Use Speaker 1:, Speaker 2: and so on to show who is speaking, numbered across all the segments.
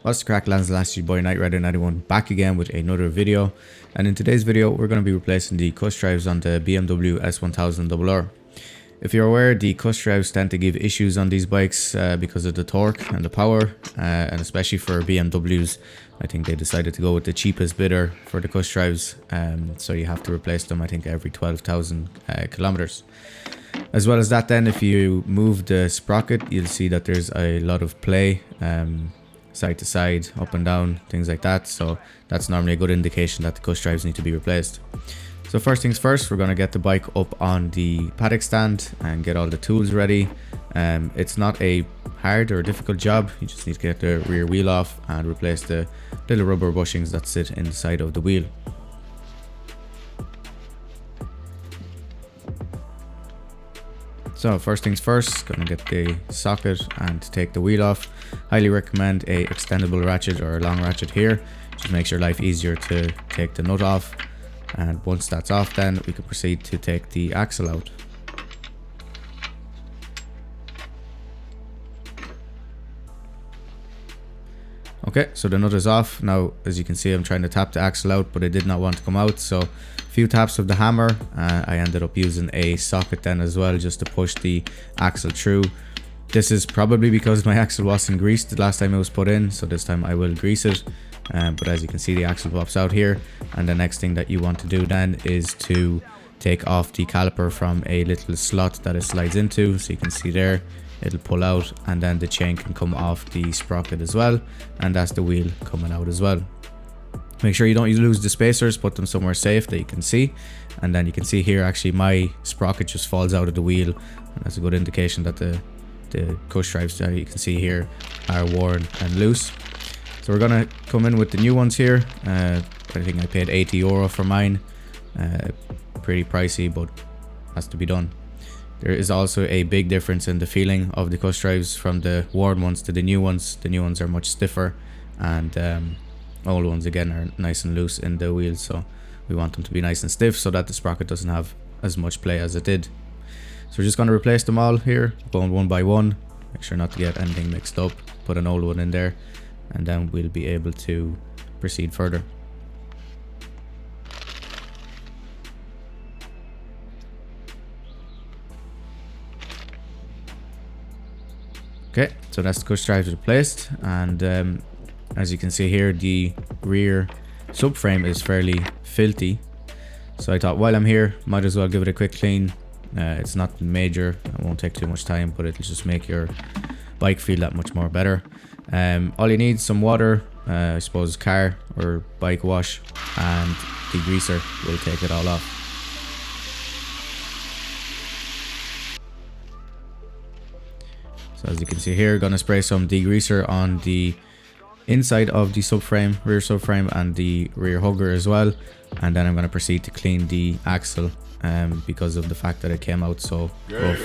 Speaker 1: What's the crack, lads? Last year boy Night Rider 91 back again with another video, and in today's video we're going to be replacing the cush drives on the BMW S1000Rr. If you're aware, the cush drives tend to give issues on these bikes because of the torque and the power, and especially for BMWs, I think they decided to go with the cheapest bidder for the cush drives, so you have to replace them I think every 12,000 kilometers. As well as that, then if you move the sprocket, you'll see that there's a lot of play, side to side, up and down, things like that. So that's normally a good indication that the cush drives need to be replaced. So first things first, we're going to get the bike up on the paddock stand and get all the tools ready. It's not a hard or difficult job. You just need to get the rear wheel off and replace the little rubber bushings that sit inside of the wheel. So first things first, gonna get the socket and take the wheel off. Highly recommend a extendable ratchet or a long ratchet here. Just makes your life easier to take the nut off. And once that's off, then we can proceed to take the axle out. Okay, so the nut is off. Now, as you can see, I'm trying to tap the axle out, but it did not want to come out. So a few taps of the hammer. I ended up using a socket then as well, just to push the axle through. This is probably because my axle wasn't greased the last time it was put in, so this time I will grease it. But as you can see, the axle pops out here. And the next thing that you want to do then is to take off the caliper from a little slot that it slides into. So you can see there, it'll pull out, and then the chain can come off the sprocket as well, and that's the wheel coming out as well. Make sure you don't lose the spacers, put them somewhere safe that you can see, and then you can see here actually my sprocket just falls out of the wheel, and that's a good indication that the cush drives that you can see here are worn and loose. So we're gonna come in with the new ones here. I think I paid €80 for mine. Pretty pricey, but has to be done. There is also a big difference in the feeling of the cush drives from the worn ones to the new ones. The new ones are much stiffer, and old ones again are nice and loose in the wheels. So we want them to be nice and stiff so that the sprocket doesn't have as much play as it did. So we're just going to replace them all here, going one by one. Make sure not to get anything mixed up. Put an old one in there, and then we'll be able to proceed further. Okay, so that's the cush drives replaced, and as you can see here, the rear subframe is fairly filthy. So I thought while I'm here, might as well give it a quick clean. It's not major, it won't take too much time, but it'll just make your bike feel that much more better. All you need is some water, I suppose car or bike wash, and degreaser will take it all off. So as you can see here, gonna spray some degreaser on the inside of the subframe, rear subframe, and the rear hugger as well. And then I'm gonna proceed to clean the axle because of the fact that it came out so rough.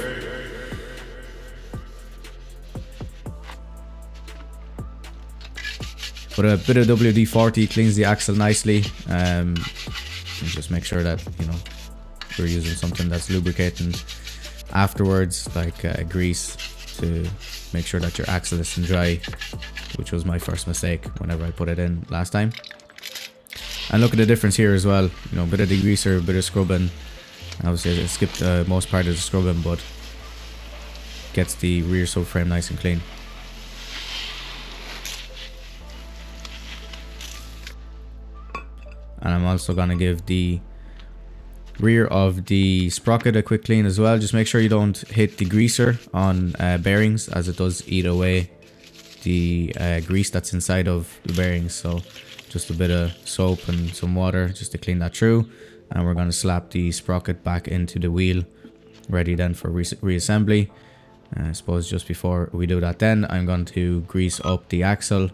Speaker 1: But a bit of WD-40 cleans the axle nicely. And just make sure that, you know, we're using something that's lubricating afterwards, like grease, to make sure that your axle isn't dry, which was my first mistake whenever I put it in last time. And look at the difference here as well, you know, a bit of degreaser, a bit of scrubbing. Obviously I skipped most part of the scrubbing, but gets the rear subframe nice and clean. And I'm also gonna give the rear of the sprocket a quick clean as well. Just make sure you don't hit the greaser on bearings, as it does eat away the grease that's inside of the bearings. So just a bit of soap and some water just to clean that through, and we're going to slap the sprocket back into the wheel, ready then for reassembly. I suppose just before we do that, then I'm going to grease up the axle.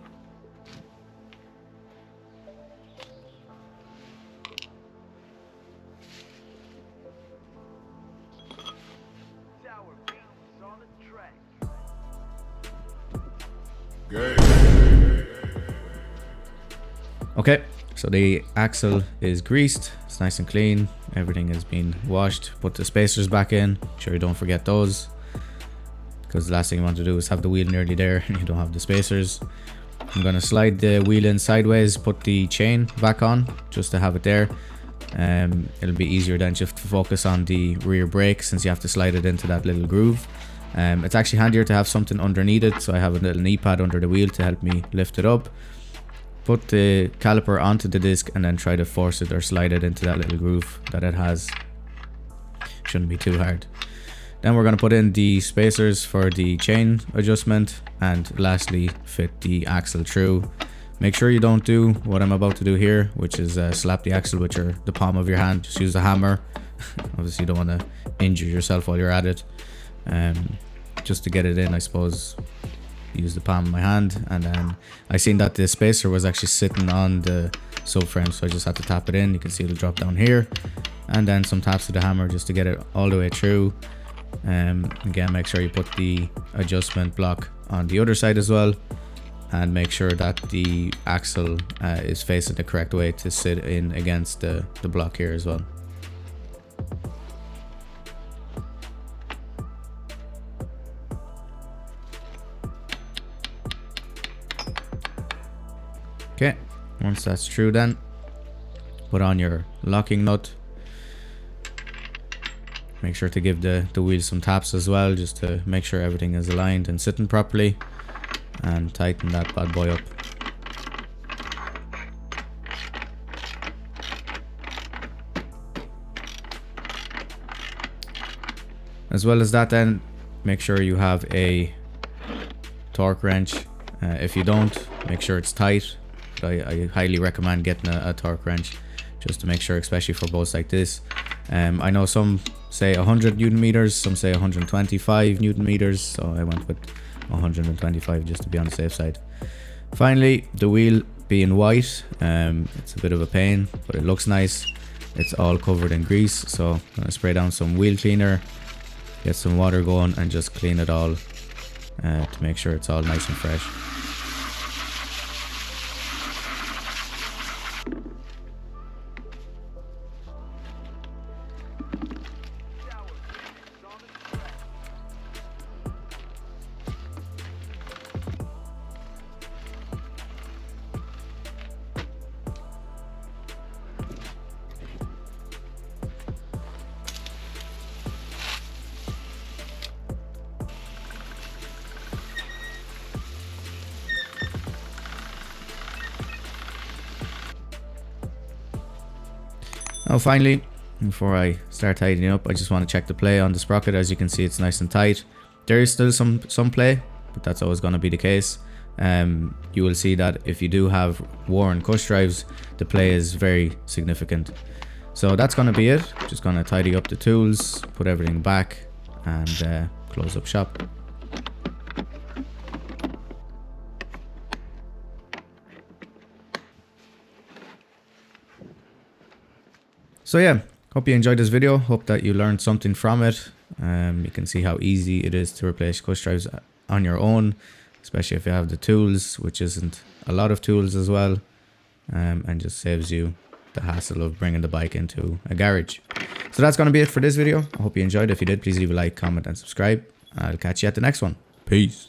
Speaker 1: Okay, so the axle is greased, it's nice and clean, everything has been washed. Put the spacers back in, make sure you don't forget those, because the last thing you want to do is have the wheel nearly there and you don't have the spacers. I'm going to slide the wheel in sideways, put the chain back on just to have it there. It'll be easier then just to focus on the rear brake since you have to slide it into that little groove. It's actually handier to have something underneath it, so I have a little knee pad under the wheel to help me lift it up. Put the caliper onto the disc and then try to force it or slide it into that little groove that it has. Shouldn't be too hard. Then we're going to put in the spacers for the chain adjustment, and lastly fit the axle through. Make sure you don't do what I'm about to do here, which is slap the axle with the palm of your hand. Just use a hammer. Obviously you don't want to injure yourself while you're at it. Just to get it in, I suppose, use the palm of my hand. And then I seen that the spacer was actually sitting on the subframe, so I just had to tap it in. You can see it'll drop down here. And then some taps with the hammer just to get it all the way through. Again, make sure you put the adjustment block on the other side as well. And make sure that the axle is facing the correct way to sit in against the block here as well. Okay, once that's true, then put on your locking nut. Make sure to give the wheel some taps as well, just to make sure everything is aligned and sitting properly. And tighten that bad boy up. As well as that, then make sure you have a torque wrench. If you don't, make sure it's tight. I highly recommend getting a torque wrench just to make sure, especially for boats like this. I know some say 100 Newton meters, some say 125 Newton meters, so I went with 125 just to be on the safe side. Finally, the wheel being white, it's a bit of a pain, but it looks nice. It's all covered in grease, so I'm gonna spray down some wheel cleaner, get some water going, and just clean it all to make sure it's all nice and fresh. Now finally, before I start tidying up, I just want to check the play on the sprocket. As you can see, it's nice and tight. There is still some play, but that's always going to be the case. You will see that if you do have worn cush drives, the play is very significant. So that's going to be it. Just going to tidy up the tools, put everything back, and close up shop. So yeah, hope you enjoyed this video. Hope that you learned something from it. You can see how easy it is to replace cush drives on your own, especially if you have the tools, which isn't a lot of tools as well, and just saves you the hassle of bringing the bike into a garage. So that's going to be it for this video. I hope you enjoyed. If you did, please leave a like, comment, and subscribe. I'll catch you at the next one. Peace.